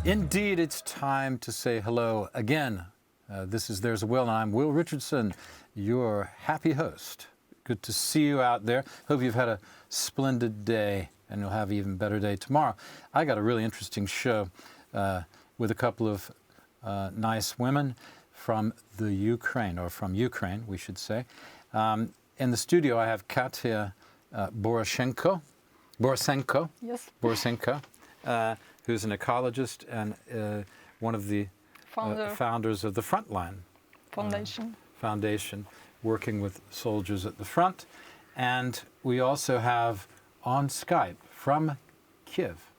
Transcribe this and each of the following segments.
Indeed, it's time to say hello again. This is There's a Will, and I'm Will Richardson, your happy host. Good to see you out there. Hope you've had a splendid day, and you'll have an even better day tomorrow. I got a really interesting show with a couple of nice women from the Ukraine, or from Ukraine, we should say. In the studio, I have Katya Borisenko. Yes. Borisenko, who's an ecologist and one of the founders of the Frontline Foundation, working with soldiers at the front. And we also have on Skype from Kiev,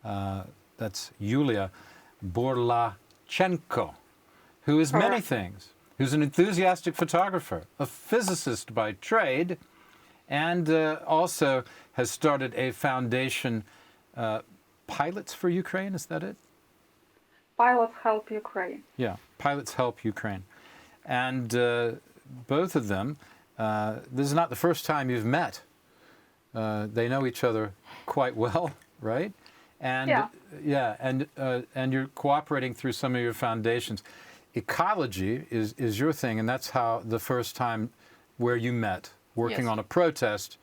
that's Yulia Borlachenko, who is many things, who's an enthusiastic photographer, a physicist by trade, and also has started a foundation, Pilots for Ukraine, is that it? Pilots Help Ukraine. Yeah, Pilots Help Ukraine. And both of them, this is not the first time you've met. They know each other quite well, right? And and you're cooperating through some of your foundations. Ecology is your thing, and that's how the first time where you met, working on a protest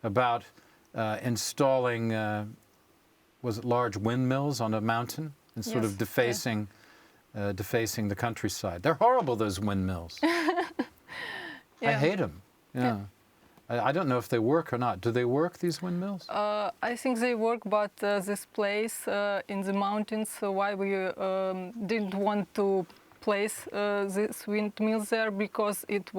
about installing, was it large windmills on a mountain and sort of defacing the countryside. They're horrible, those windmills. I hate them. Yeah. I don't know if they work or not. Do they work, these windmills? I think they work, but this place in the mountains, why we didn't want to place these windmills there, because it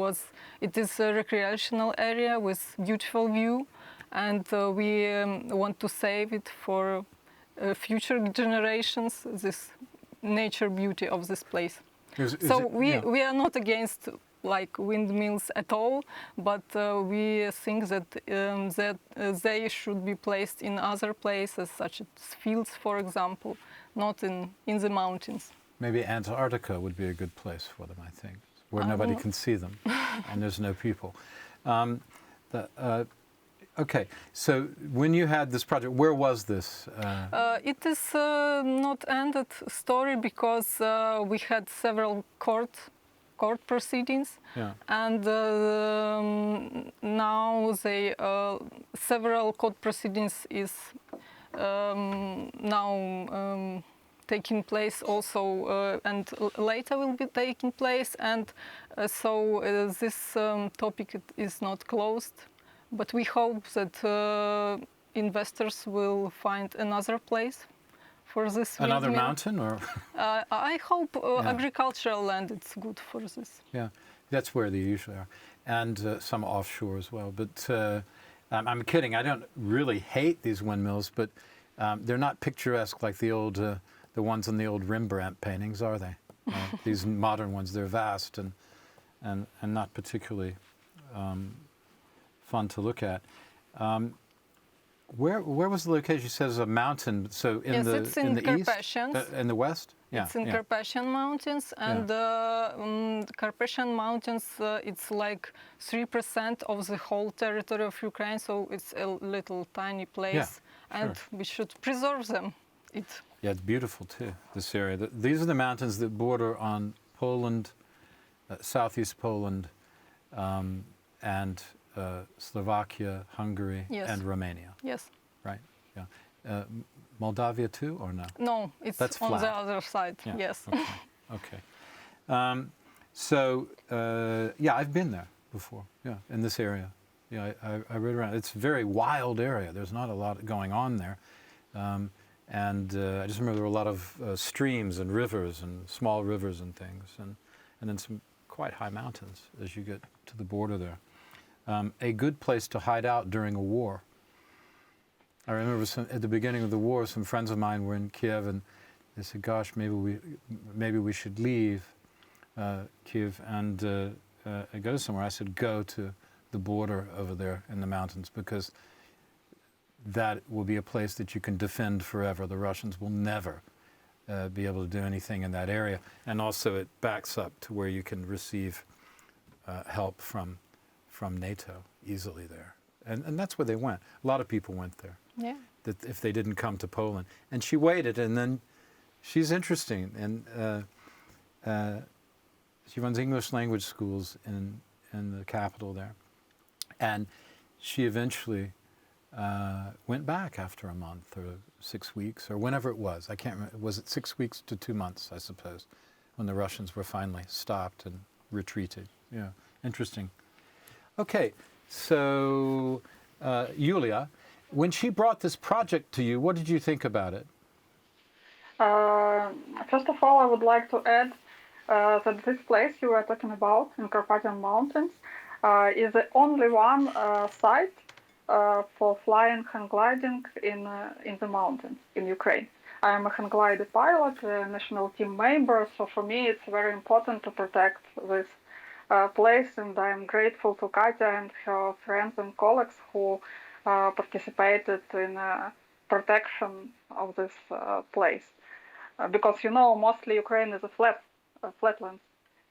is a recreational area with beautiful view, and we want to save it for future generations, this nature beauty of this place. We are not against like windmills at all, but we think that they should be placed in other places, such as fields, for example, not in the mountains. Maybe Antarctica would be a good place for them, I think, where nobody can see them and there's no people. Okay, so when you had this project, where was this? It is not ended story, because we had several court proceedings, and now several court proceedings is now taking place also, and later will be taking place, and so this topic is not closed, but we hope that investors will find another place for this Another windmill. mountain, or? I hope agricultural land is good for this. Yeah, that's where they usually are, and some offshore as well. But I'm kidding. I don't really hate these windmills, but they're not picturesque like the old, the ones in the old Rembrandt paintings, are they? These modern ones, they're vast and not particularly fun to look at. Where was the location? You said it's a mountain. So in the it's in the Carpathians. East, in the west. Yeah, it's in Carpathian Mountains, and Carpathian Mountains. It's like 3% of the whole territory of Ukraine, so it's a little tiny place, and we should preserve them. Yeah, it's beautiful too. This area. These are the mountains that border on Poland, southeast Poland, and Slovakia, Hungary, and Romania. Yes. Right. Yeah. Moldavia too, or no? No, that's on the other side. Yeah. Yes. Okay. I've been there before. Yeah, in this area. Yeah, I rode around. It's a very wild area. There's not a lot going on there, and I just remember there were a lot of streams and rivers and small rivers and things, and then some quite high mountains as you get to the border there. A good place to hide out during a war. I remember at the beginning of the war, some friends of mine were in Kiev, and they said, "Gosh, maybe we should leave Kiev and go somewhere." I said, "Go to the border over there in the mountains, because that will be a place that you can defend forever. The Russians will never be able to do anything in that area, and also it backs up to where you can receive help from NATO easily there." And that's where they went. A lot of people went there. Yeah. That if they didn't come to Poland. And she waited, and then she's interesting, and she runs English language schools in the capital there, and she eventually went back after a month or 6 weeks or whenever it was. I can't remember. Was it 6 weeks to 2 months, I suppose, when the Russians were finally stopped and retreated? Yeah, interesting. Okay, so Yulia, when she brought this project to you, what did you think about it? First of all, I would like to add that this place you were talking about in Carpathian Mountains is the only one site for flying hang gliding in the mountains in Ukraine. I am a hang glider pilot, a national team member, so for me it's very important to protect this place, and I am grateful to Katya and her friends and colleagues who participated in protection of this place. Because mostly Ukraine is a flatland,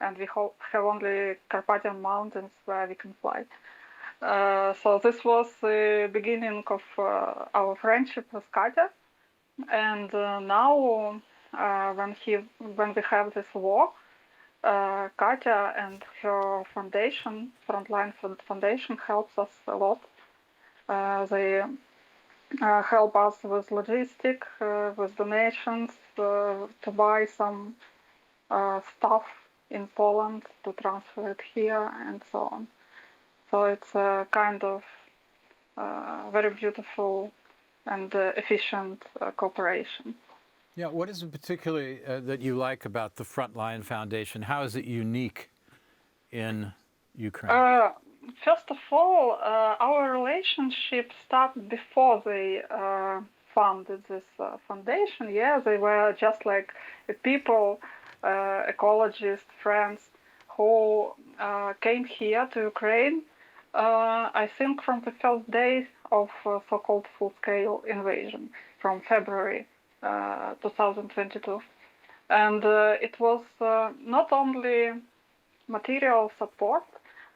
and we have only Carpathian Mountains where we can fly. So this was the beginning of our friendship with Katya, and now when we have this war, Katya and her foundation, Frontline Foundation, helps us a lot. They help us with logistics, with donations, to buy some stuff in Poland to transfer it here and so on. So it's a kind of very beautiful and efficient cooperation. Yeah, what is it particularly that you like about the Frontline Foundation? How is it unique in Ukraine? First of all, our relationship started before they founded this foundation. Yeah, they were just like people, ecologists, friends who came here to Ukraine, I think from the first day of so-called full-scale invasion, from February 2022. And it was not only material support.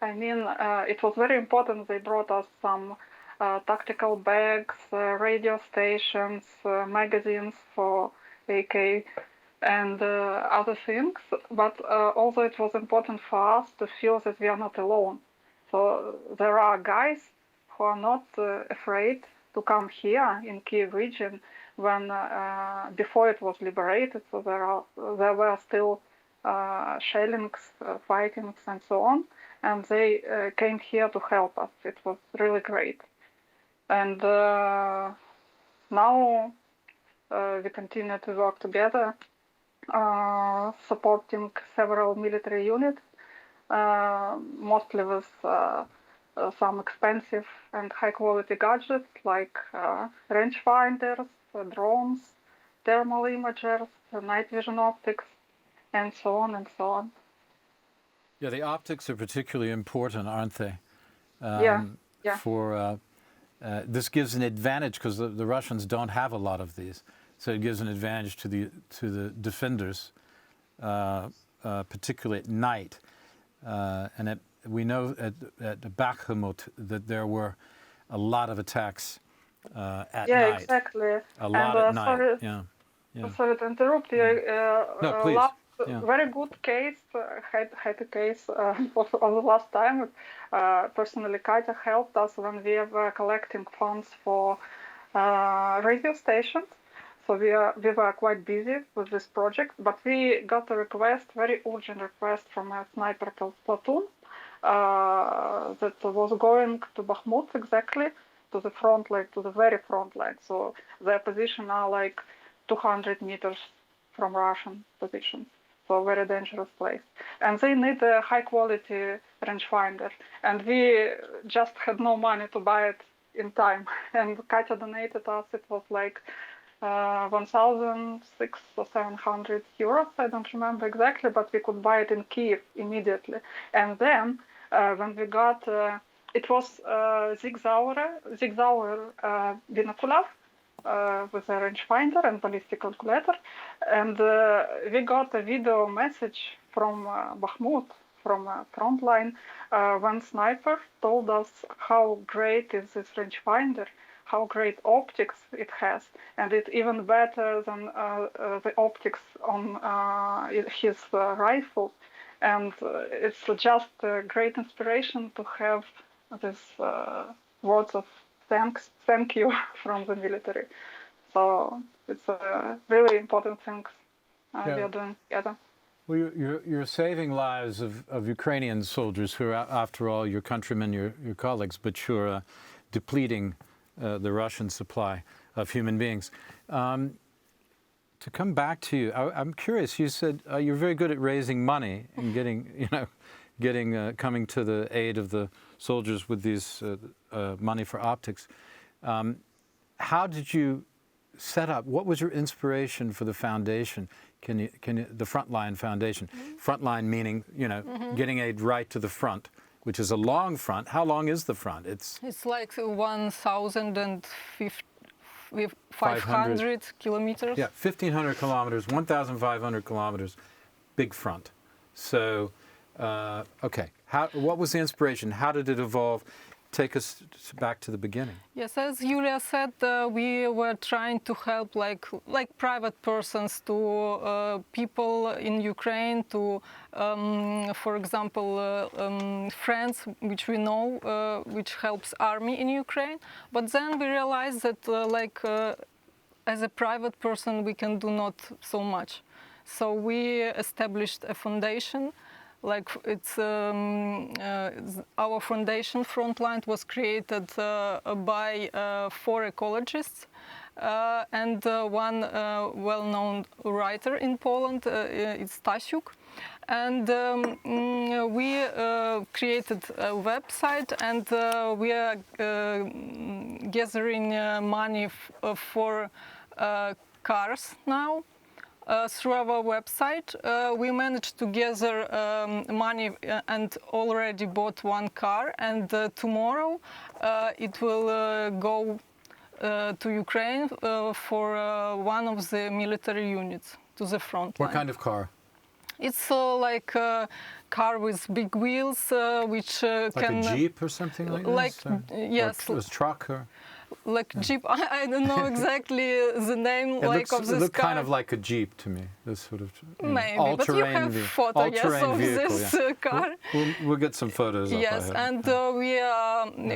I mean, it was very important. They brought us some tactical bags, radio stations, magazines for AK, and other things. But also it was important for us to feel that we are not alone. So there are guys who are not afraid to come here in Kiev region when before it was liberated. So there were still shellings, fightings, and so on. And they came here to help us. It was really great. And now we continue to work together, supporting several military units, mostly with some expensive and high-quality gadgets like rangefinders, drones, thermal imagers, night vision optics, and so on and so on. Yeah, the optics are particularly important, aren't they? Yeah. For this gives an advantage because the Russians don't have a lot of these, so it gives an advantage to the defenders, particularly at night. And we know at Bakhmut that there were a lot of attacks at night. Yeah, exactly. A lot at night. Sorry, yeah. sorry to interrupt you. No, please. Very good case. Had a case of the last time. Personally, Katya helped us when we were collecting funds for radio stations. So we were quite busy with this project, but we got a request, very urgent request from a sniper platoon that was going to Bakhmut exactly, to the front line, to the very front line. So their position are like 200 meters from Russian position. So a very dangerous place. And they need a high quality rangefinder. And we just had no money to buy it in time. And Katya donated us, it was like 1,600 or 700 euros, I don't remember exactly, but we could buy it in Kiev immediately. And then when we got, it was Sig Sauer binocular with a rangefinder and ballistic calculator. And we got a video message from Bakhmut, from Frontline, when sniper told us how great is this rangefinder, how great optics it has, and it's even better than the optics on his rifle. And it's just a great inspiration to have this words of thank you from the military. So it's a really important thing we are doing together. Well, you're saving lives of Ukrainian soldiers who are, after all, your countrymen, your colleagues, but you're depleting the Russian supply of human beings. To come back to you, I'm curious. You said you're very good at raising money and coming to the aid of the soldiers with these money for optics. How did you set up? What was your inspiration for the foundation? Can you the Frontline Foundation? Frontline meaning getting aid right to the front, which is a long front. How long is the front? It's like 1,500 kilometers. Yeah, 1,500 kilometers, 1,500 kilometers, big front. So, okay. What was the inspiration? How did it evolve? Take us back to the beginning. Yes, as Julia said, we were trying to help like private persons to people in Ukraine, to, for example, friends which we know, which helps army in Ukraine. But then we realized that as a private person, we can do not so much. So we established a foundation. Like it's our foundation, Frontline, was created by 4 ecologists and one well-known writer in Poland, it's Stasiuk. And we created a website, and we are gathering money for cars now. Through our website, we managed to gather money and already bought 1 car, and tomorrow it will go to Ukraine for one of the military units to the front line. What kind of car? It's like a car with big wheels, which like can... Like a Jeep or something like this? Yes. Or a truck? Or? Like Jeep, I don't know exactly the name of this car. It looks kind of like a Jeep to me, this sort of maybe, but you have photo of this car. We'll get some photos. Yes, and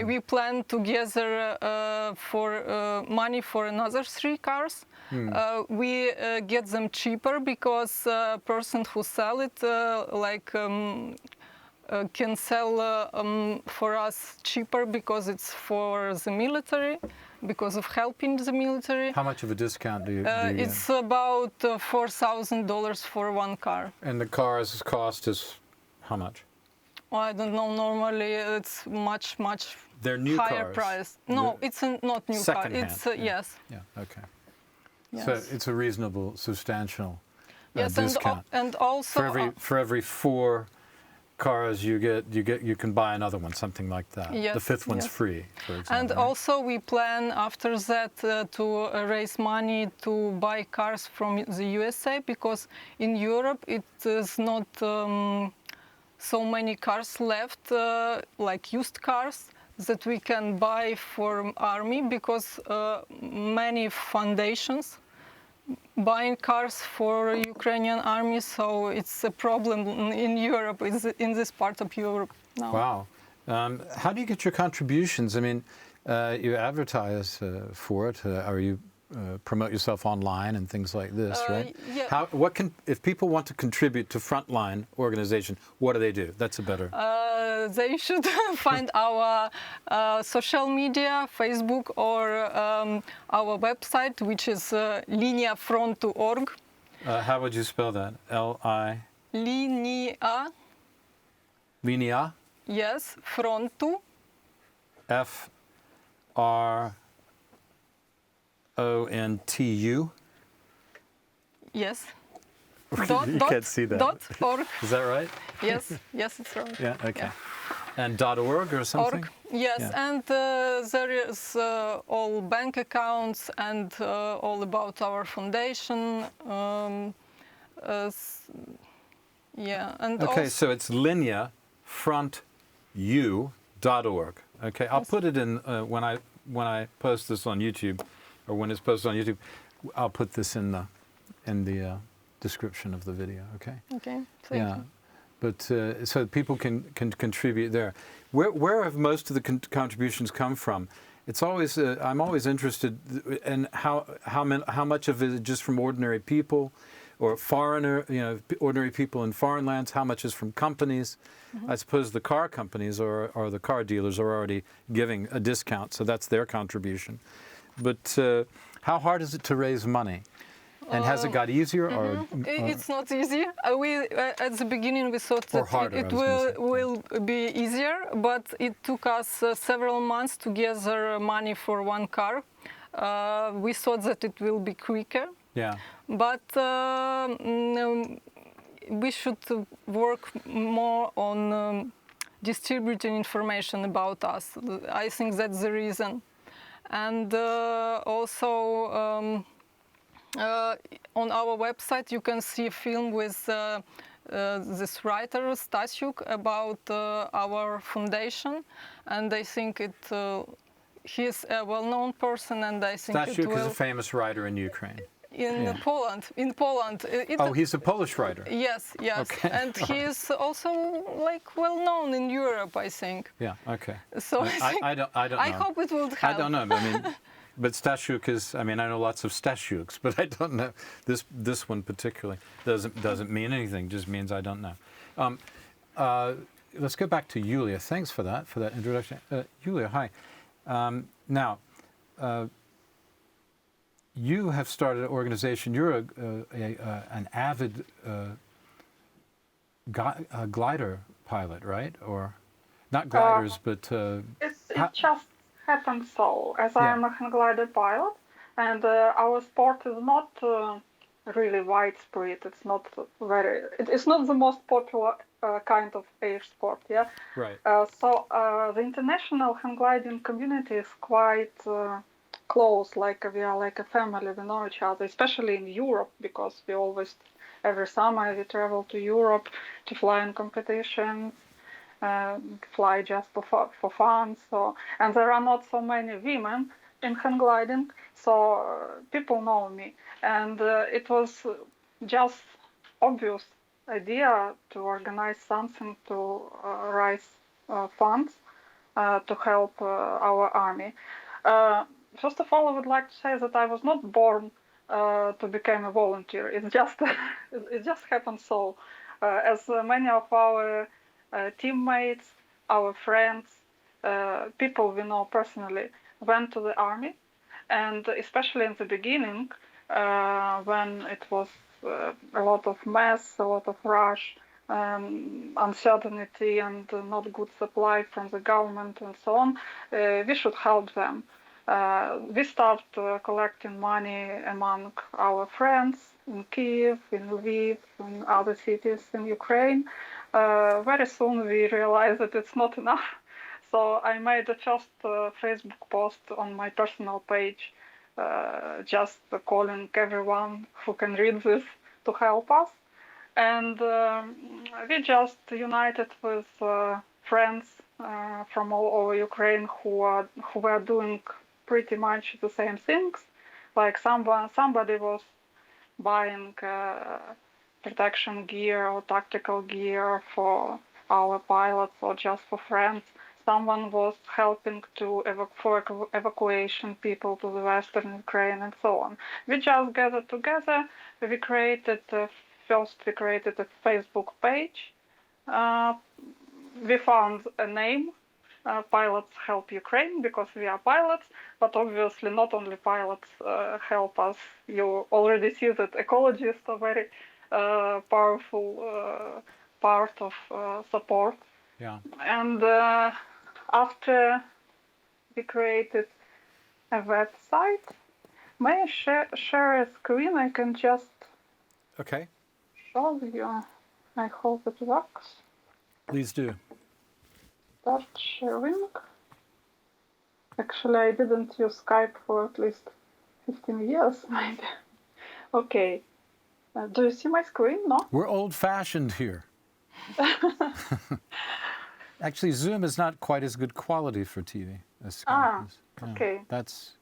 we plan to gather for money for another 3 cars. We get them cheaper because person who sell it can sell for us cheaper because it's for the military, because of helping the military. How much of a discount do you get? It's about $4,000 for 1 car. And the car's cost is how much? Well, I don't know. Normally, it's much They're new higher cars. price. No, it's not new car. It's yes. Yeah. Okay. Yes. So it's a reasonable, substantial yes, discount. and also for every 4 cars you can buy another one, something like that. Yes, the 5th one's free, for example. And right? also we plan after that to raise money to buy cars from the USA, because in Europe it is not so many cars left, like used cars, that we can buy for army, because many foundations buying cars for Ukrainian army, so it's a problem in Europe, in this part of Europe now. Wow. How do you get your contributions? I mean, you advertise for it, or you promote yourself online and things like this, right? Yeah. If people want to contribute to Frontline organization, what do they do? That's a better... They should find our social media, Facebook, or our website, which is liniafrontu.org. How would you spell that? L-I... Linia. Linia? Yes, Frontu. F-R-O-N-T-U? Yes. You can't see that. .org. Is that right? Yes, it's right. Yeah, okay. Yeah. And .org or something? Org. Yes, Yeah. and there is all bank accounts and all about our foundation. Yeah, and okay, also, so it's Linia Frontu.org. Okay, I'll put it in when I when I post this on YouTube, or when it's posted on YouTube, I'll put this in the description of the video. Okay. Okay. Thank you. But so people can contribute there. Where have most of the contributions come from? It's always I'm always interested in how much of it is just from ordinary people, or ordinary people in foreign lands. How much is from companies? Mm-hmm. I suppose the car companies or the car dealers are already giving a discount, so that's their contribution. But how hard is it to raise money? And has it got easier, or it's not easy? We at the beginning we thought that harder, it will be easier, but it took us several months to gather money for one car. We thought that it will be quicker. Yeah. But we should work more on distributing information about us. I think that's the reason, and also. On our website, you can see a film with this writer Stasiuk about our foundation, and I think he's a well-known person, and I think Stasiuk is a famous writer in Ukraine. In Poland. He's a Polish writer. Yes. Okay. And he is also well-known in Europe, I think. Yeah. Okay. So I don't know. I hope it will help. I don't know. I mean. But Stasiuk is, I know lots of Stasiuks, but I don't know. This one particularly doesn't mean anything, just means I don't know. Let's go back to Yulia. Thanks for that introduction. Yulia, hi. Now, you have started an organization. You're an avid glider pilot, right? Or not gliders, but... It's just happened so, as I am a hang glider pilot, and our sport is not really widespread. It's not it's not the most popular kind of air sport. Yeah. Right. So the international hang gliding community is quite close. Like we are like a family. We know each other, especially in Europe, because we always every summer we travel to Europe to fly in competitions. Fly just for fun. So, and there are not so many women in hang gliding, so people know me. And it was just obvious idea to organize something to raise funds to help our army. First of all, I would like to say that I was not born to become a volunteer. It just happened so. As many of our teammates, our friends, people we know personally went to the army, and especially in the beginning, when it was a lot of mess, a lot of rush, uncertainty, and not good supply from the government and so on, we should help them. We started collecting money among our friends in Kiev, in Lviv, in other cities in Ukraine. Very soon we realized that it's not enough. So I made the first Facebook post on my personal page, just calling everyone who can read this to help us. And we just united with friends from all over Ukraine who were doing pretty much the same things. Like somebody was buying protection gear or tactical gear for our pilots or just for friends. Someone was helping to for evacuation people to the western Ukraine and so on. We just gathered together. We created a Facebook page. We found a name, Pilots Help Ukraine, because we are pilots, but obviously not only pilots help us. You already see that ecologists are very powerful part of support. Yeah. And after we created a website, may I share a screen? I can just show you. I hope it works. Please do. Start sharing. Actually, I didn't use Skype for at least 15 years, maybe. Okay. Do you see my screen? No? We're old-fashioned here. Actually, Zoom is not quite as good quality for TV as Skype is. Yeah, Okay. That's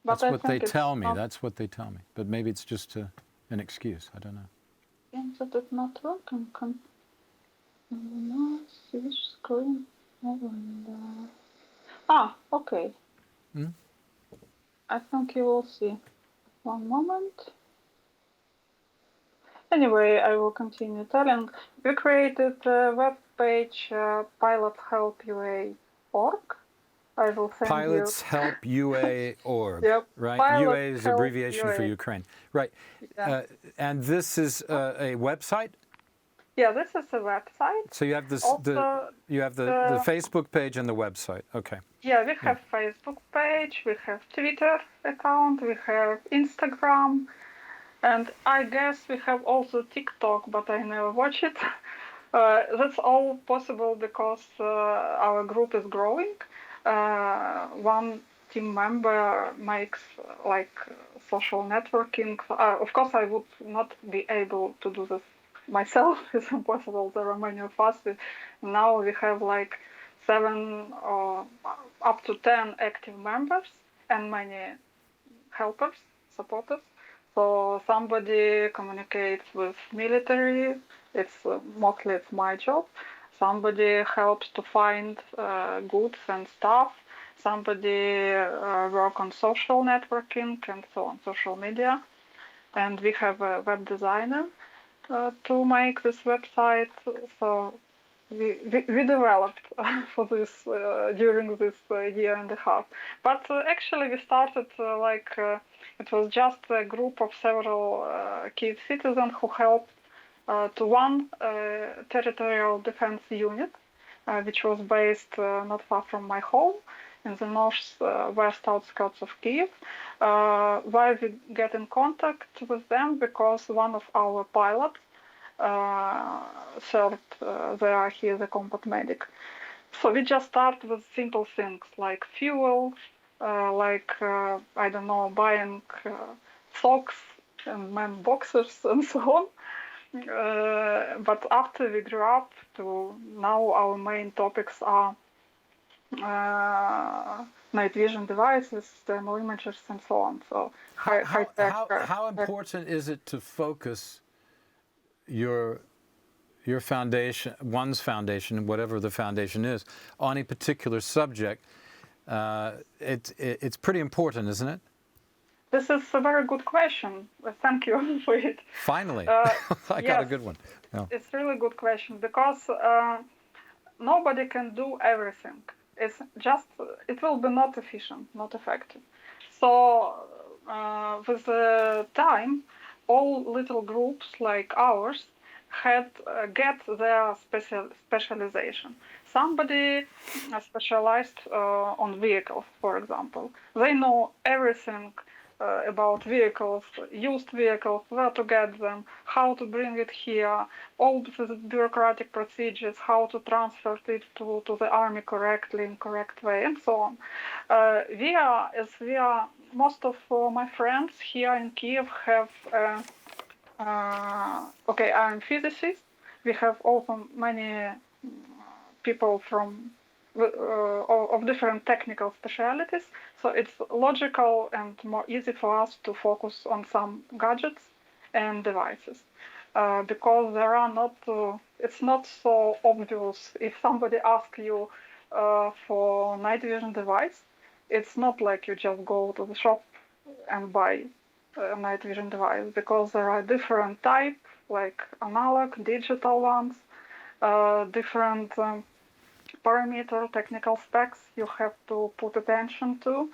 But I what they think it's tell me. not- That's what they tell me. But maybe it's just an excuse. I don't know. Seems that it's not working. No, switch screen. Okay. Hmm? I think you will see. One moment. Anyway, I will continue telling. We created a web page, pilothelpua.org. I will send Pilots Help UA.org. Yep. Right? Pilot UA is Help abbreviation for UA. Ukraine. Right. Yeah. And this is a website. Yeah, this is a website. So you have this Also, the Facebook page and the website. Okay. yeah, we have Facebook page, we have Twitter account, we have Instagram, and I guess we have also TikTok, but I never watch it. That's all possible because our group is growing. One team member makes like social networking. Of course, I would not be able to do this myself. It's impossible. There are many of us. Now we have like 7 or up to 10 active members and many helpers, supporters. So somebody communicates with military. It's mostly it's my job. Somebody helps to find goods and stuff. Somebody work on social networking and so on, social media. And we have a web designer to make this website. So we developed for this during this year and a half. But actually we started it was just a group of several Kiev citizens who helped to one territorial defense unit, which was based not far from my home in the northwest outskirts of Kiev. Why we get in contact with them? Because one of our pilots served there. He is a combat medic. So we just start with simple things like fuel, I don't know, buying socks and men boxers and so on. But after we grew up to now, our main topics are night vision devices, thermal imagers, and so on. So how important is it to focus your foundation, one's foundation, whatever the foundation is, on a particular subject? It's pretty important, isn't it? This is a very good question. Thank you for it. Finally, I got a good one. Yeah. It's really good question because nobody can do everything. It's just, it will be not efficient, not effective. So with the time, all little groups like ours had get their specialization. Somebody specialized on vehicles, for example. They know everything about vehicles, used vehicles, where to get them, how to bring it here, all the bureaucratic procedures, how to transfer it to the army correctly, in correct way, and so on. Most of my friends here in Kiev have, I'm physicist. We have also many people from of different technical specialities, so it's logical and more easy for us to focus on some gadgets and devices because there are not. It's not so obvious if somebody asks you for night vision device. It's not like you just go to the shop and buy a night vision device because there are different types, like analog, digital ones, different. Parameter technical specs you have to put attention to.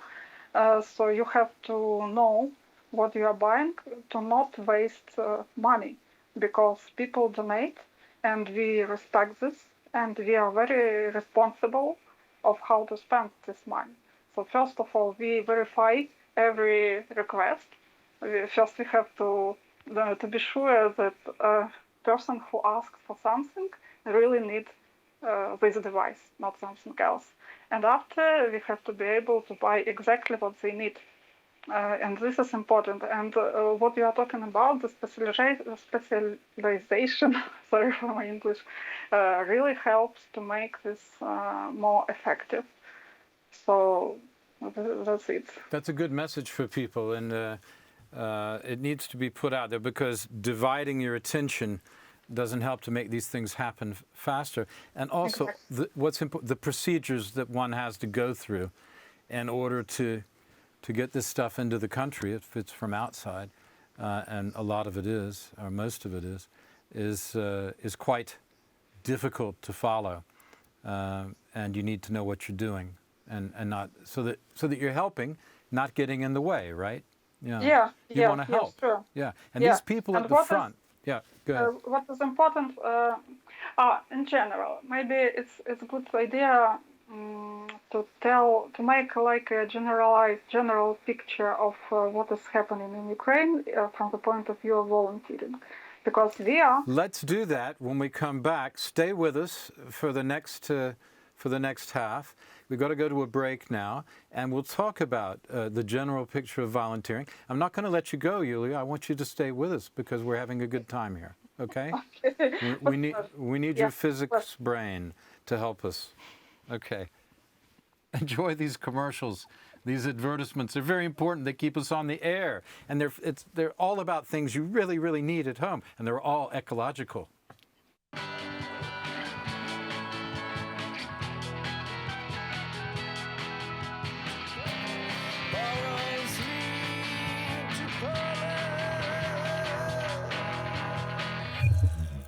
So you have to know what you are buying to not waste money because people donate and we respect this and we are very responsible of how to spend this money. So first of all, we verify every request. First we have to be sure that a person who asks for something really needs this device, not something else. And after, we have to be able to buy exactly what they need. And this is important. And what you are talking about, the specialization, sorry for my English, really helps to make this more effective. So That's it. That's a good message for people, and it needs to be put out there, because dividing your attention doesn't help to make these things happen faster. And also, Exactly. the procedures that one has to go through in order to get this stuff into the country, if it's from outside, and a lot of it is, or most of it is quite difficult to follow, and you need to know what you're doing, and not so that you're helping, not getting in the way, right? Yeah, You yeah, want to yes, help. sure. Yeah, and Yeah. these people And at the front. Yeah, go ahead. what is important in general, maybe it's a good idea to make like a general picture of what is happening in Ukraine from the point of view of volunteering, because we are. Let's do that when we come back. Stay with us for the next half. We've got to go to a break now, and we'll talk about the general picture of volunteering. I'm not going to let you go, Yulia. I want you to stay with us, because we're having a good time here. Okay? We need your physics brain to help us. Okay. Enjoy these commercials, these advertisements. They're very important. They keep us on the air, and they're all about things you really, really need at home, and they're all ecological.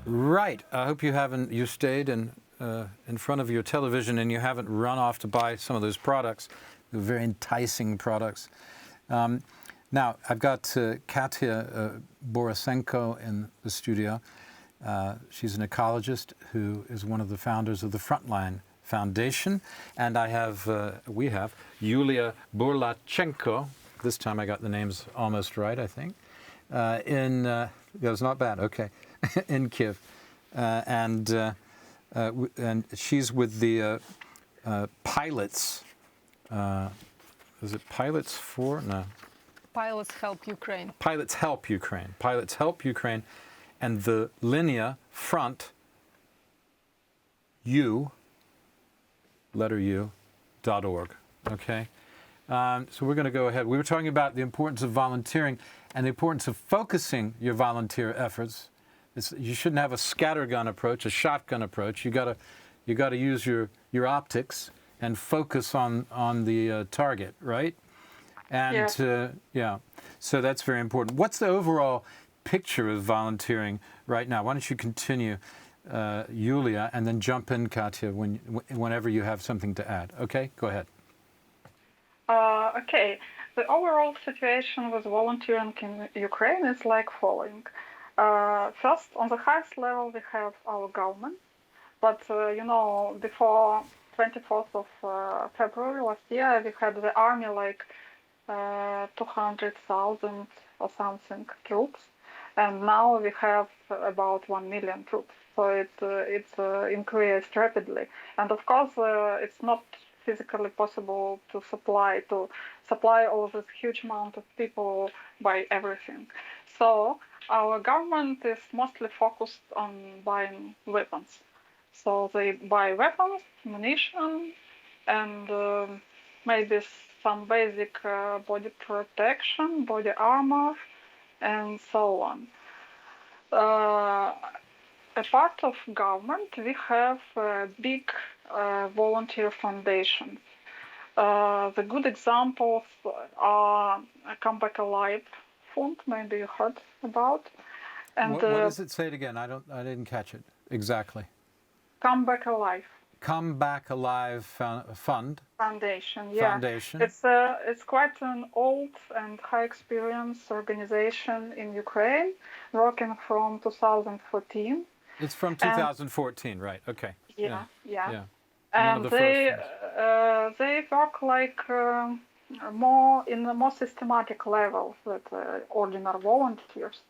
Right. I hope you stayed in front of your television, and you haven't run off to buy some of those products. They're very enticing products. Now, I've got Katya Borisenko in the studio. She's an ecologist who is one of the founders of the Frontline Foundation. And we have Yulia Burlachenko. This time I got the names almost right, I think. That was not bad, okay. In Kiev. And she's with the pilots. Is it Pilots for? No. Pilots Help Ukraine. Pilots Help Ukraine. Pilots Help Ukraine. And the Linia Front .org. Okay? So we're going to go ahead. We were talking about the importance of volunteering and the importance of focusing your volunteer efforts. You shouldn't have a scattergun approach, a shotgun approach. You got to use your optics and focus on the target, right? And so that's very important. What's the overall picture of volunteering right now? Why don't you continue, Yulia, and then jump in, Katya, whenever you have something to add. Okay, go ahead. Okay, the overall situation with volunteering in Ukraine is like following. First, on the highest level, we have our government. But, before 24th of February last year, we had the army like 200,000 or something troops. And now we have about 1 million troops. So it's increased rapidly. And of course, it's not physically possible to supply all this huge amount of people by everything. So our government is mostly focused on buying weapons. So they buy weapons, ammunition, and maybe some basic body protection, body armor, and so on. A part of government, we have big volunteer foundations. The good examples are Come Back Alive Fund, maybe you heard about. And what does it say it again? I didn't catch it exactly. Come Back Alive. Come Back Alive Fund. Foundation, yeah. Foundation. It's quite an old and high experience organization in Ukraine, working from 2014. It's from 2014, right? Okay. Yeah. And they work like more in a more systematic level than ordinary volunteers.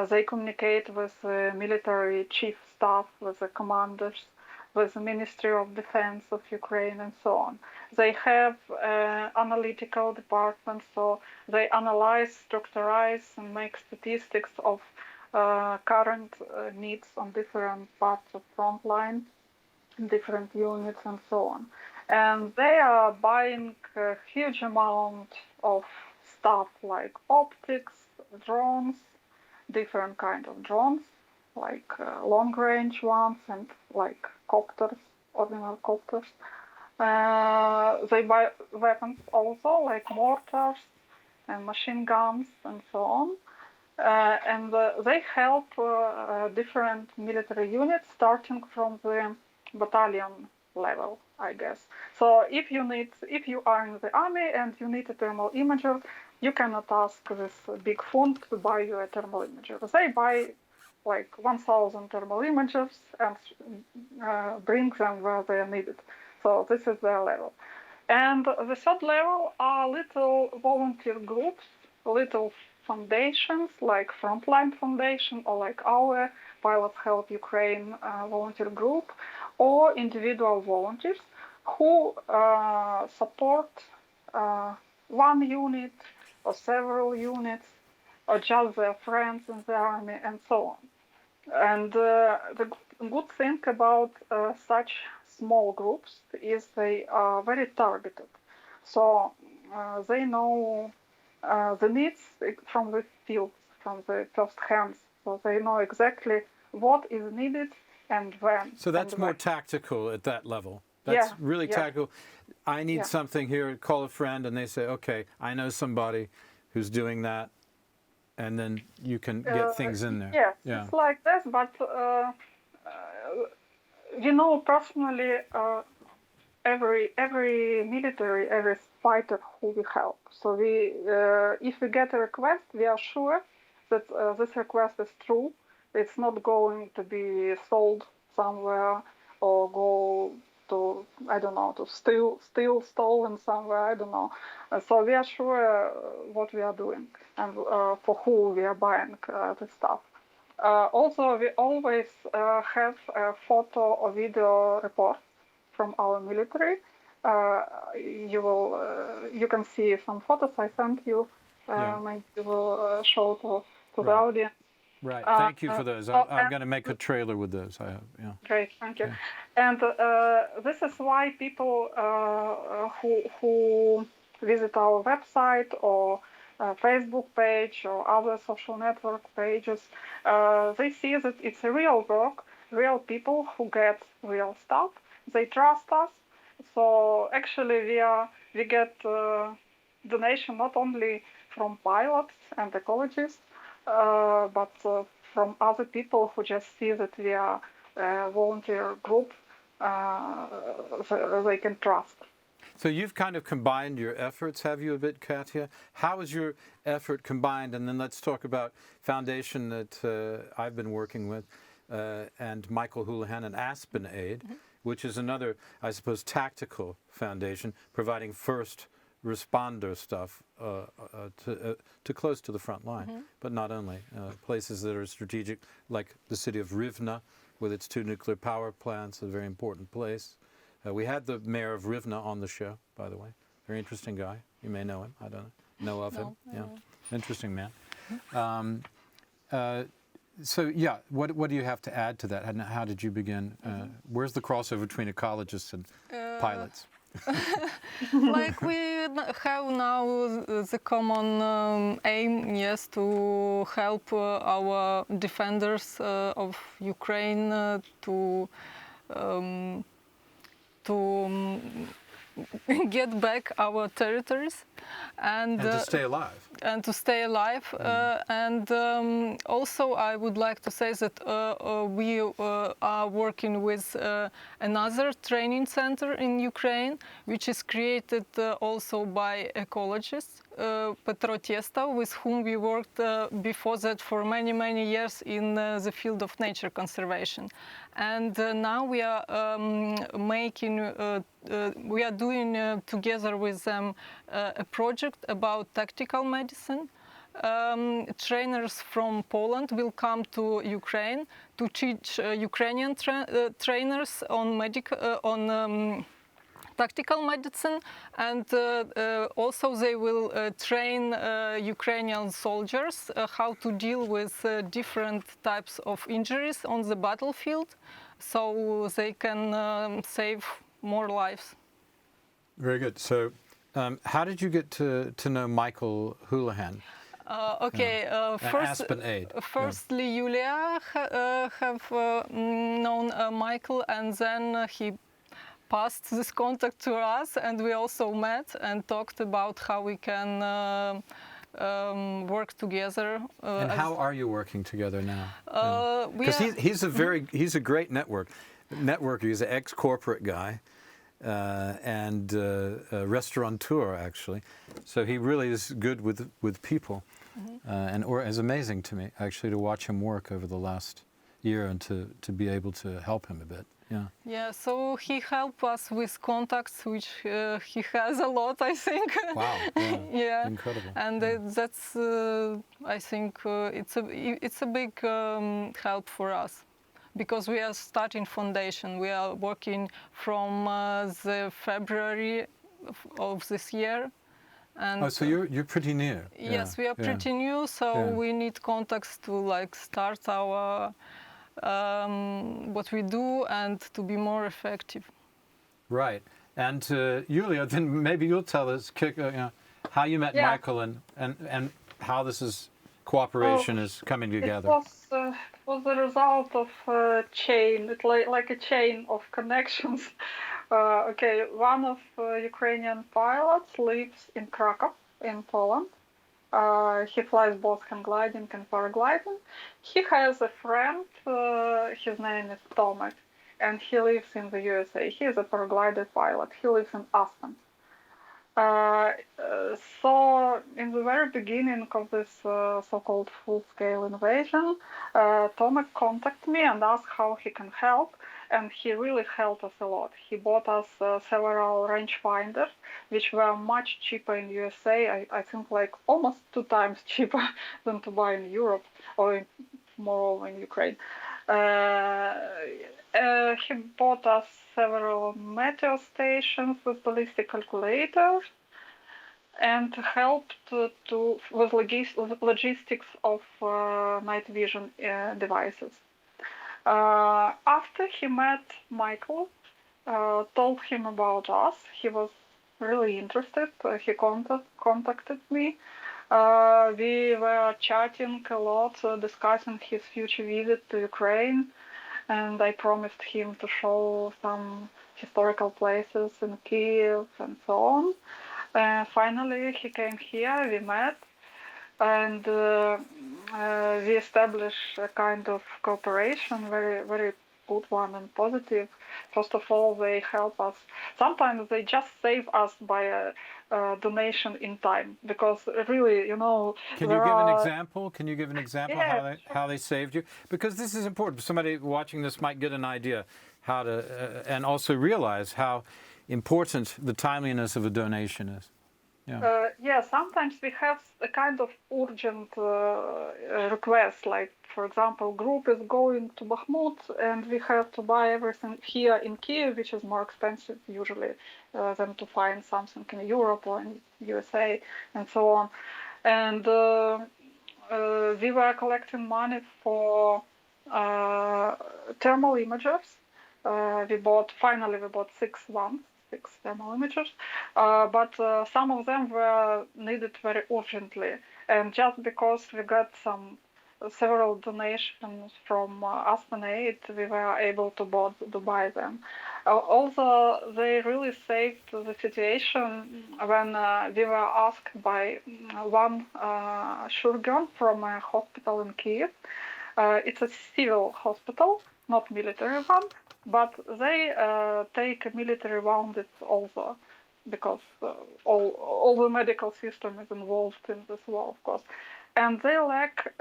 They communicate with military chief staff, with the commanders, with the Ministry of Defense of Ukraine, and so on. They have analytical departments, so they analyze, structurize, and make statistics of current needs on different parts of frontline, different units, and so on. and they are buying a huge amount of stuff like optics, drones, different kind of drones, like long-range ones and like copters, ordinary copters. They buy weapons also, like mortars and machine guns and so on. And they help different military units, starting from the battalion level, I guess. So if you are in the army and you need a thermal imager, you cannot ask this big fund to buy you a thermal imager. They buy like 1,000 thermal imagers and bring them where they are needed. So this is their level. And the third level are little volunteer groups, little foundations like Frontline Foundation or like our Pilots Help Ukraine volunteer group, or individual volunteers who support one unit or several units or just their friends in the army and so on. And the good thing about such small groups is they are very targeted. So they know the needs from the fields, from the first hands. So they know exactly what is needed and when. So that's more when. tactical at that level. That's really tactical. I need something here, call a friend, and they say, okay, I know somebody who's doing that, and then you can get things in there. Yes, it's like this, but personally, every military, every fighter who we help. So if we get a request, we are sure that this request is true. It's not going to be sold somewhere or go to, I don't know, to steal stolen somewhere, I don't know. So we are sure what we are doing and for who we are buying the stuff. Also, we always have a photo or video report from our military. You can see some photos I sent you. Maybe you will show to the audience. Right. Thank you for those. I'm going to make a trailer with those. Great. Thank you. And this is why people who visit our website or Facebook page or other social network pages, they see that it's a real work, real people who get real stuff. They trust us. So actually we get donation not only from pilots and ecologists, but from other people who just see that we are a volunteer group they can trust. So you've kind of combined your efforts, have you a bit, Katya? How is your effort combined? And then let's talk about foundation that I've been working with and Michael Houlihan and Aspen Aid, which is another, I suppose, tactical foundation providing first responder stuff to close to the front line, but not only. Places that are strategic, like the city of Rivne, with its 2 nuclear power plants, a very important place. We had the mayor of Rivne on the show, by the way. Very interesting guy. You may know him. I don't know of him. Yeah, interesting man. So yeah, what do you have to add to that? And how did you begin? Where's the crossover between ecologists and pilots? Like we have now the common aim, yes, to help our defenders of Ukraine to get back our territories and to stay alive. And to stay alive. And also I would like to say that we are working with another training center in Ukraine, which is created also by ecologists, Petro Tiesto, with whom we worked before that for many, many years in the field of nature conservation. And now we are we are doing together with them a project about tactical medicine. Trainers from Poland will come to Ukraine to teach Ukrainian trainers on tactical medicine, and also they will train Ukrainian soldiers how to deal with different types of injuries on the battlefield, so they can save more lives. Very good. So, how did you get to know Michael Houlihan? Okay, Aspen Aid. Firstly, Julia have known Michael, and then he passed this contact to us, and we also met and talked about how we can work together. And how are you working together now? Because He's a great networker. He's an ex-corporate guy. And a restaurateur, actually. So he really is good with people. And it's amazing to me, actually, to watch him work over the last year and to be able to help him a bit. Yeah. Yeah, so he helped us with contacts, which he has a lot, I think. Wow. Yeah. Yeah. Incredible. And that's, I think, it's a big help for us. Because we are starting foundation, we are working from the February of this year, and so you're pretty new. Yes, we are pretty new, so we need contacts to start our what we do and to be more effective. Right, and Julia, then maybe you'll tell us how you met Michael and how this cooperation is coming together. It was the result of a chain. It's like a chain of connections. One of Ukrainian pilots lives in Krakow, in Poland. He flies both hang gliding and paragliding. He has a friend. His name is Tomek, and he lives in the USA. He is a paraglider pilot. He lives in Aspen. So in the very beginning of this so-called full-scale invasion, Tomek contacted me and asked how he can help, and he really helped us a lot. He bought us several rangefinders, which were much cheaper in USA. I think almost 2 times cheaper than to buy in Europe or moreover in Ukraine. He bought us several meteor stations with ballistic calculators and helped with logistics of night vision devices. After he met Michael, told him about us, he was really interested. He contacted me. We were chatting a lot, discussing his future visit to Ukraine. And I promised him to show some historical places in Kiev and so on. Finally, he came here, we met, and we established a kind of cooperation, very, very good one and positive. First of all, they help us. Sometimes they just save us by a donation in time, because really, Can you give an example? Can you give an example how they saved you? Because this is important. Somebody watching this might get an idea how to, and also realize how important the timeliness of a donation is. Sometimes we have a kind of urgent request, like, for example, group is going to Bakhmut and we have to buy everything here in Kiev, which is more expensive usually than to find something in Europe or in USA and so on. And we were collecting money for thermal imagers. We bought 6 thermal imagers, but some of them were needed very urgently. And just because we got several donations from Aspen Aid, we were able to buy them. Also, they really saved the situation when we were asked by one surgeon from a hospital in Kiev. It's a civil hospital, not military one, but they take a military wounded also, because all the medical system is involved in this war, of course. And they lack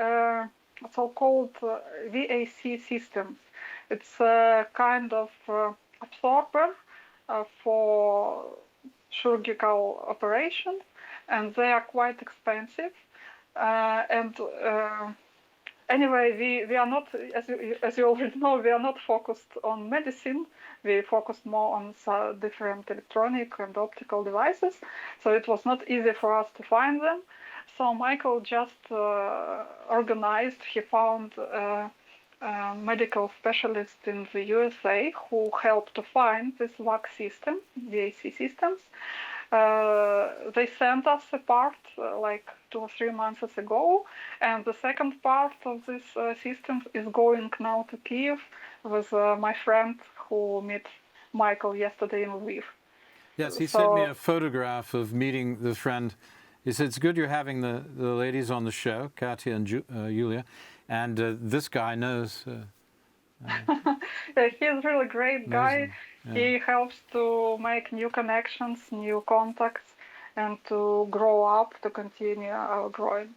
so-called VAC systems. It's a kind of absorber for surgical operations, and they are quite expensive. Anyway, we are not, as you already know, we are not focused on medicine. We focused more on different electronic and optical devices. So it was not easy for us to find them. So Michael just organized. He found medical specialist in the USA who helped to find this VAC system, VAC systems. They sent us a part like 2 or 3 months ago, and the second part of this system is going now to Kiev with my friend who met Michael yesterday in Lviv. Yes, he sent me a photograph of meeting the friend. He said, it's good you're having the ladies on the show, Katya and Yulia, and this guy knows. He's a really great guy. Yeah. He helps to make new connections, new contacts, and to grow up, to continue our growing.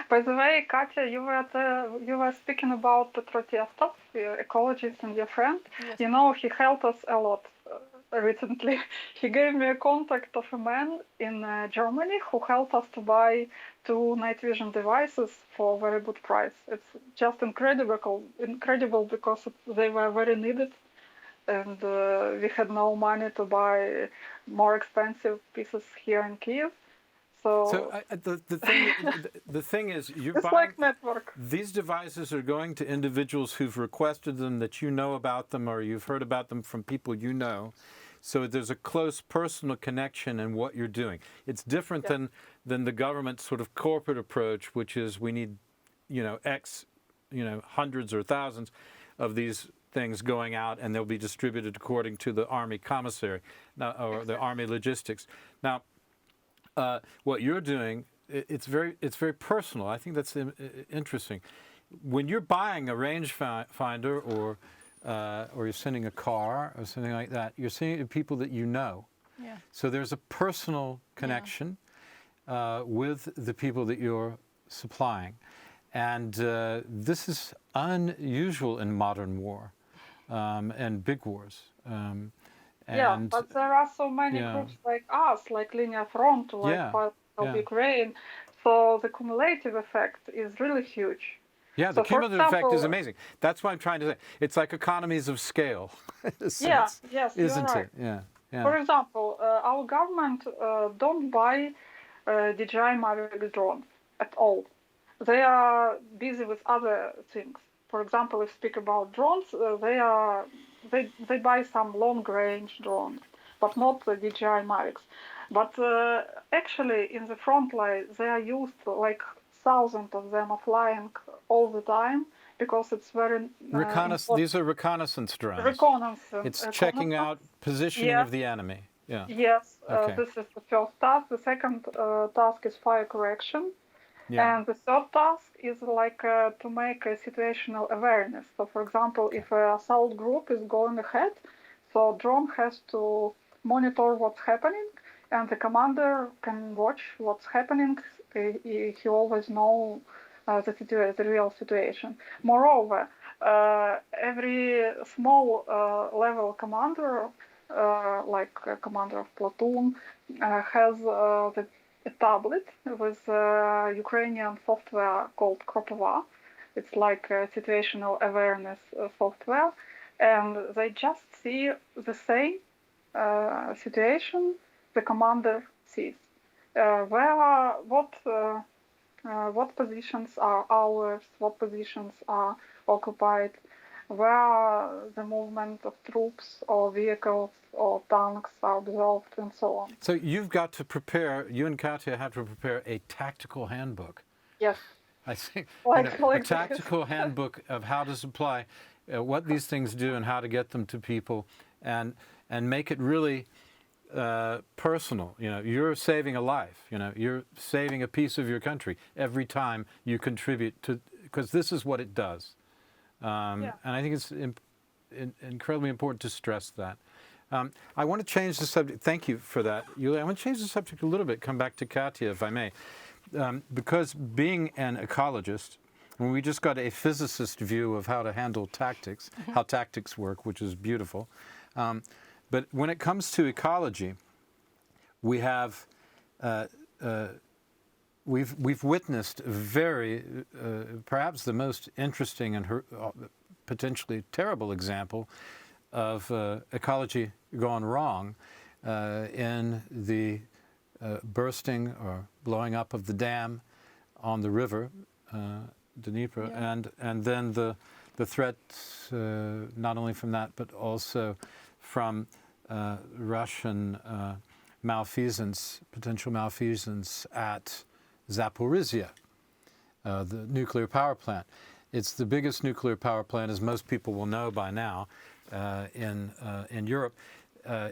By the way, Katya, you were speaking about the Trotestov, the ecologist and your friend. Yes. You know, he helped us a lot recently. He gave me a contact of a man in Germany who helped us to buy 2 night vision devices for a very good price. It's just incredible because they were very needed, and we had no money to buy more expensive pieces here in Kiev. So the thing is, you're it's buying, like network. These devices are going to individuals who've requested them, that you know about them, or you've heard about them from people you know. So there's a close personal connection in what you're doing. It's different than the government's sort of corporate approach, which is we need, X, hundreds or thousands of these things going out, and they'll be distributed according to the Army commissary or the Army logistics. Now, what you're doing, it's very personal. I think that's interesting. When you're buying a rangefinder or you're sending a car or something like that, you're sending it to people that you know. Yeah. So there's a personal connection with the people that you're supplying. And this is unusual in modern war and big wars. But there are so many groups like us, like Linia, Frontu, like part of Ukraine. So the cumulative effect is really huge. Yeah, the cumulative effect is amazing. That's what I'm trying to say. It's like economies of scale, in a sense, isn't it? Yeah. For example, our government don't buy DJI Mavic drones at all. They are busy with other things. For example, if we speak about drones, they buy some long-range drones, but not the DJI Mavics. But actually, in the front line, they are used like thousands of them are flying all the time because it's very these are reconnaissance drones. It's checking out positioning of the enemy. Yeah. Yes, this is the first task. The second task is fire correction. Yeah. And the third task is like to make a situational awareness. So, for example, if an assault group is going ahead, so drone has to monitor what's happening, and the commander can watch what's happening. He always knows the real situation. Moreover, every small level commander, like a commander of platoon, has a tablet with Ukrainian software called Kropova. It's like a situational awareness software, and they just see the same situation the commander sees. What positions are ours, what positions are occupied, where the movement of troops or vehicles or tanks are observed, and so on. So you've got to prepare, you and Katya have to prepare a tactical handbook. Yes. I think a tactical handbook of how to supply, what these things do and how to get them to people, and make it really personal. You're saving a life. You're saving a piece of your country every time you contribute to, because this is what it does. And I think it's incredibly important to stress that. I want to change the subject. Thank you for that, Yulia. I want to change the subject a little bit, come back to Katya, if I may. Because being an ecologist, when we just got a physicist view of how to handle tactics, how tactics work, which is beautiful. But when it comes to ecology, we have we've witnessed perhaps the most interesting and potentially terrible example of ecology gone wrong in the bursting or blowing up of the dam on the river Dnieper, and then the the threat not only from that, but also from Russian malfeasance, potential malfeasance at Zaporizhia, the nuclear power plant. It's the biggest nuclear power plant, as most people will know by now, in Europe.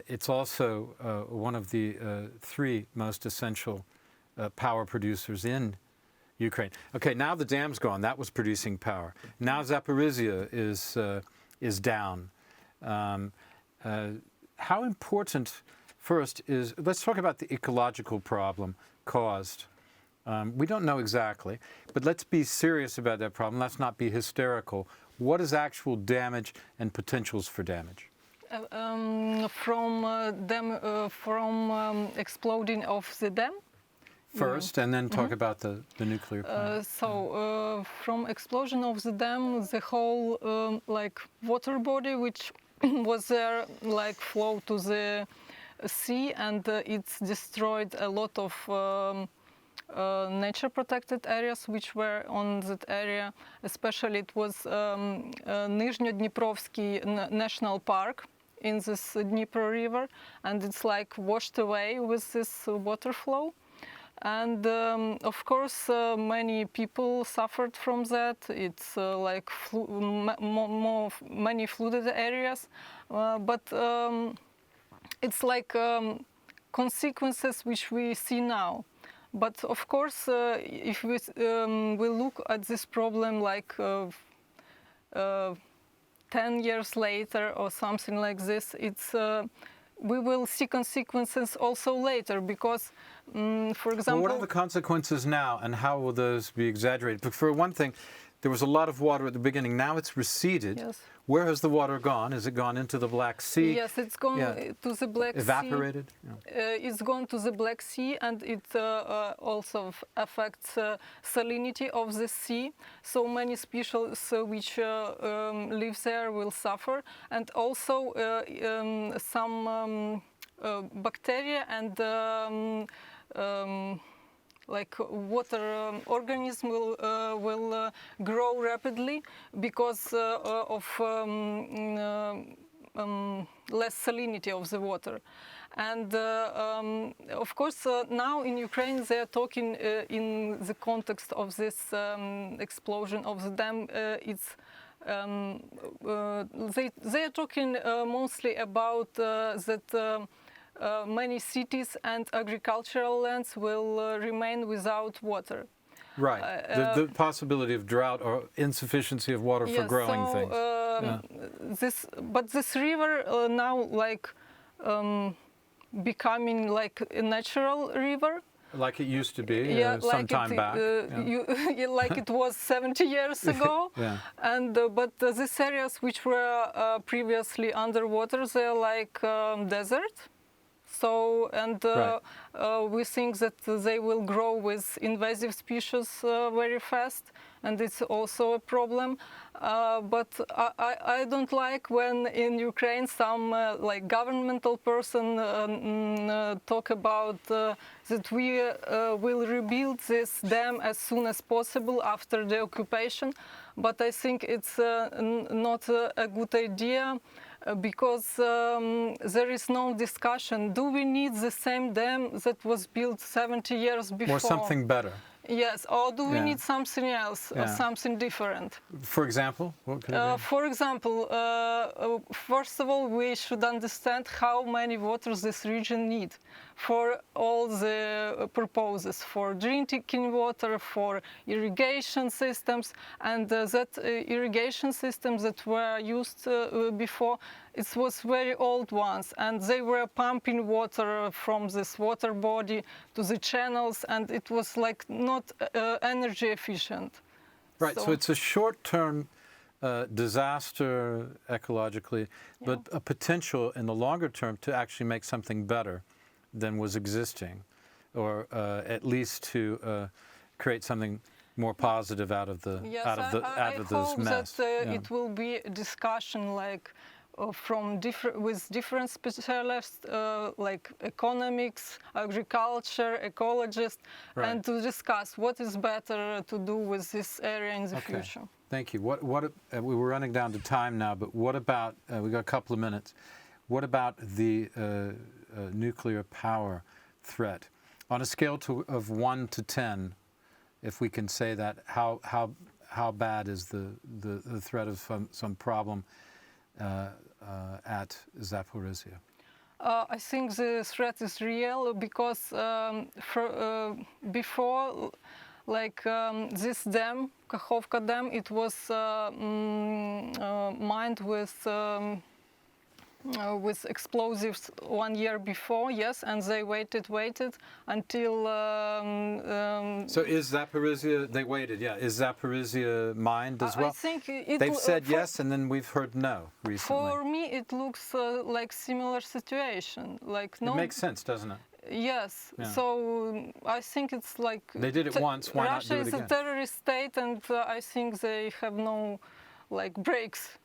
It's also one of the three most essential power producers in Ukraine. Okay, now the dam's gone. That was producing power. Now Zaporizhia is down. How important, first, is, let's talk about the ecological problem caused. We don't know exactly, but let's be serious about that problem. Let's not be hysterical. What is actual damage and potentials for damage? From exploding of the dam? First, and then talk about the nuclear plant. From explosion of the dam, the whole like water body which was there like flow to the sea, and it's destroyed a lot of nature protected areas which were on that area. Especially it was Nizhnyo-Dniprovsky National Park in this Dnieper River, and it's like washed away with this water flow. And of course, many people suffered from that. It's like many flooded areas, but it's like consequences which we see now. But of course, if we look at this problem like 10 years later or something like this, it's we will see consequences also later, because, for example... Well, what are the consequences now, and how will those be exaggerated? But for one thing, there was a lot of water at the beginning. Now it's receded. Yes. Where has the water gone? Has it gone into the Black Sea? Yes, it's gone to the Black Evaporated? Sea. It's gone to the Black Sea, and it also affects salinity of the sea. So many species which live there will suffer, and also some bacteria and like water organism will grow rapidly because of less salinity of the water. And of course now in Ukraine they are talking in the context of this explosion of the dam. They are talking mostly about that many cities and agricultural lands will remain without water. Right. The possibility of drought or insufficiency of water for growing things. This river now like becoming like a natural river. Like it used to be some time back. Like it was 70 years ago. And but these areas which were previously underwater, they're like desert. So, and we think that they will grow with invasive species very fast, and it's also a problem. But I don't like when in Ukraine some like governmental person talk about that we will rebuild this dam as soon as possible after the occupation. But I think it's not a good idea. Because there is no discussion. Do we need the same dam that was built 70 years before? Or something better? Yes, or do we need something else, or something different? For example? What could it be? For example, first of all, we should understand how many waters this region needs for all the purposes, for drinking water, for irrigation systems, and that irrigation systems that were used before, it was very old ones, and they were pumping water from this water body to the channels, and it was like not energy efficient. Right, so it's a short-term disaster ecologically, but a potential in the longer term to actually make something better than was existing, or at least to create something more positive out of the yes, out of this mess. I hope that it will be a discussion like with different specialists like economics, agriculture, ecologists, Right. and to discuss what is better to do with this area in the future. Thank you. We were running down to time now, but what about, we got a couple of minutes, what about the nuclear power threat? On a scale of 1 to 10, if we can say that, how bad is the threat of some problem at Zaporizhia? I think the threat is real because before, like this dam, Kakhovka Dam, it was mined with explosives 1 year before, yes, and they waited until. So is Zaporizhia? They waited, yeah. Is Zaporizhia mined as well? I think they've said yes, and then we've heard no recently. For me, it looks like similar situation. Like no. It makes sense, doesn't it? Yes. Yeah. So I think it's like they did it once. Why Russia not do it again? is a terrorist state, and I think they have no like breaks.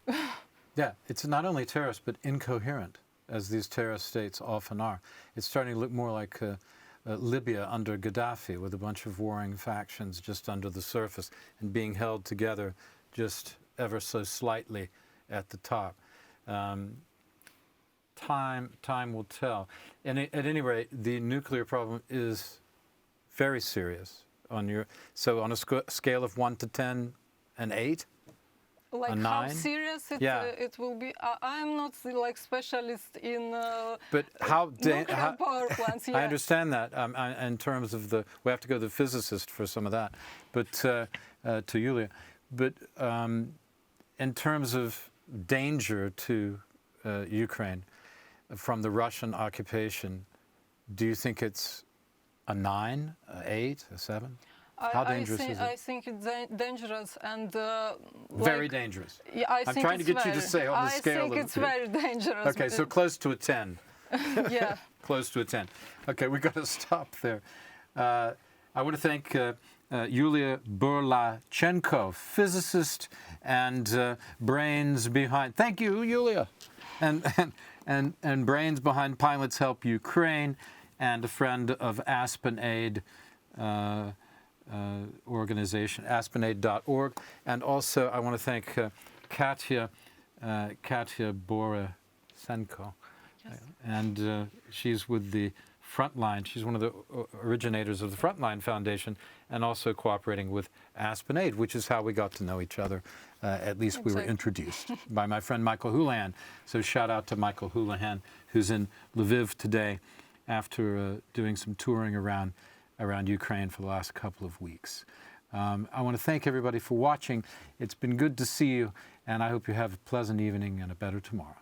Yeah, it's not only terrorist, but incoherent, as these terrorist states often are. It's starting to look more like Libya under Gaddafi, with a bunch of warring factions just under the surface and being held together just ever so slightly at the top. Time will tell. And at any rate, the nuclear problem is very serious. So on a scale of 1 to 10, an 8? Like a 9? How serious it will be? I am not like specialist in but how nuclear power plants. Yeah. I understand that in terms of we have to go to the physicist for some of that, but to Yulia. But in terms of danger to Ukraine from the Russian occupation, do you think it's a 9, a 8, a 7? How dangerous is it? I think it's dangerous and very dangerous. Yeah, I'm trying to get you to say on the scale. I think it's very dangerous. Okay, so close to a 10. Yeah. Close to a 10. Okay, we've got to stop there. I want to thank Yulia Burlachenko, physicist and brains behind. Thank you, Yulia, and brains behind Pilots Help Ukraine, and a friend of Aspen Aid. Organization, aspenaid.org. And also I want to thank Katya Borisenko. Yes. And she's with the Frontline. She's one of the originators of the Frontline Foundation and also cooperating with Aspen Aid, which is how we got to know each other. At least we were introduced by my friend Michael Houlihan. So shout out to Michael Houlihan, who's in Lviv today after doing some touring around Ukraine for the last couple of weeks. I want to thank everybody for watching. It's been good to see you, and I hope you have a pleasant evening and a better tomorrow.